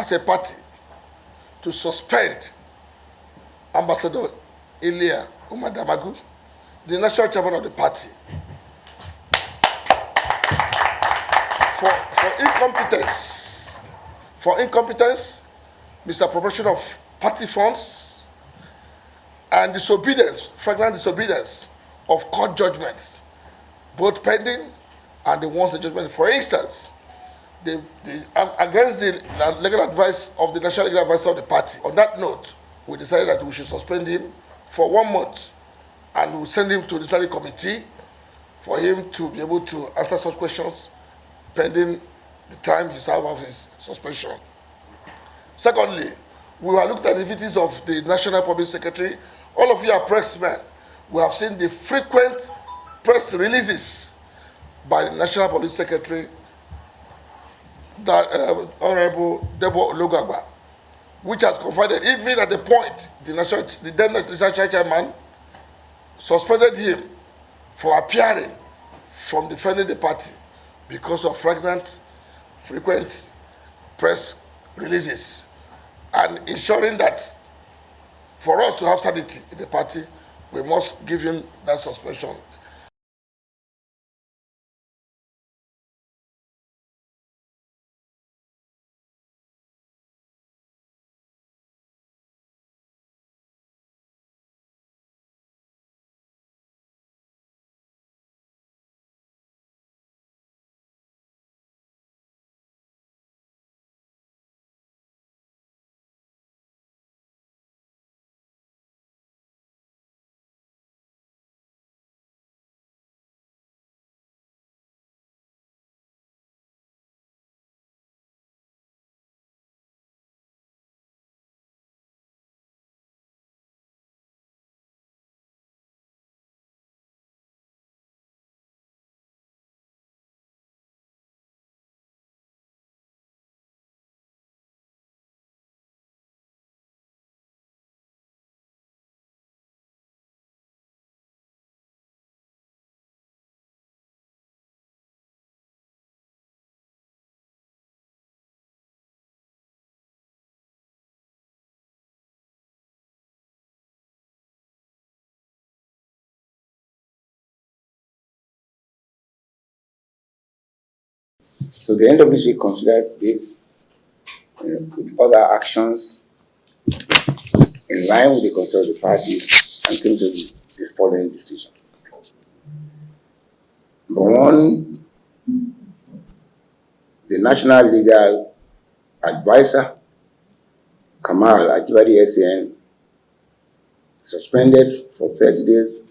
as a party to suspend Ambassador Elia Damagum, the national chairman of the party, for incompetence. For incompetence, misappropriation of party funds, and disobedience, flagrant disobedience of court judgments, both pending and the ones the judgment. For instance, against the legal advice of the national legal advisor of the party. On that note, we decided that we should suspend him for 1 month, and we'll send him to the disciplinary committee for him to be able to answer such questions pending the time he serves of his suspension. Secondly, we have looked at the activities of the National Public Secretary. All of you are pressmen. We have seen the frequent press releases by the National Public Secretary, that Honorable Debo Olugagba, which has confided, even at the point the then national chairman suspended him for appearing from defending the party because of frequent press releases, and ensuring that for us to have sanity in the party, we must give him that suspension. So the NWC considered this with other actions in line with the concern of the party and came to the following decision. Number one, the National Legal Advisor, Kamal Ajibade SAN, suspended for 30 days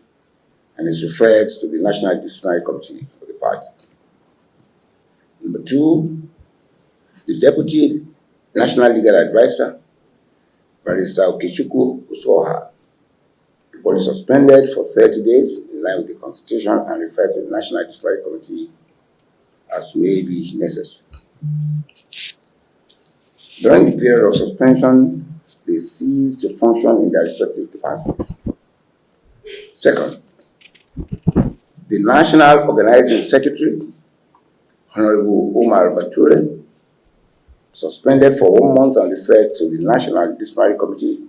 and is referred to the National Disciplinary Committee of the party. Number two, the Deputy National Legal Advisor, Barrister Okechukwu Usoha, was suspended for 30 days in line with the Constitution and referred to the National Disciplinary Committee as may be necessary. During the period of suspension, they ceased to function in their respective capacities. Second, the National Organizing Secretary, Honorable Omar Bature, suspended for 1 month and referred to the National Disciplinary Committee.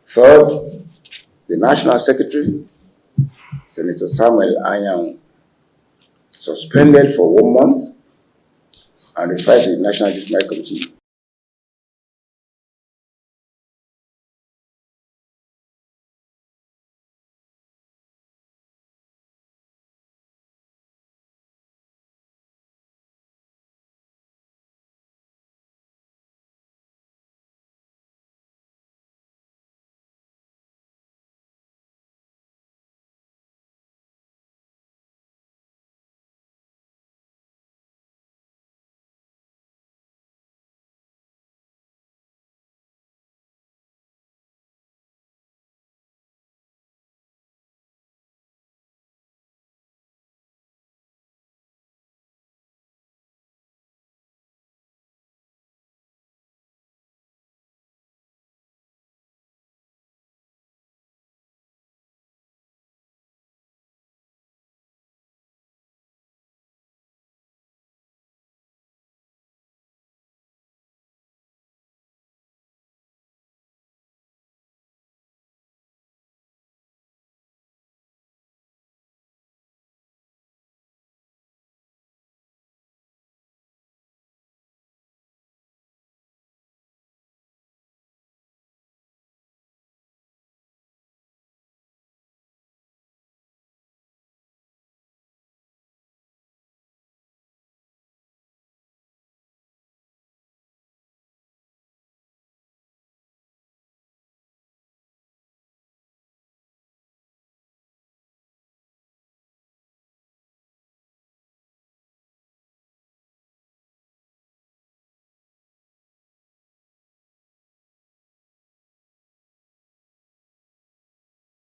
Third, the National Secretary, Senator Samuel Anyang, suspended for 1 month and referred to the National Disciplinary Committee.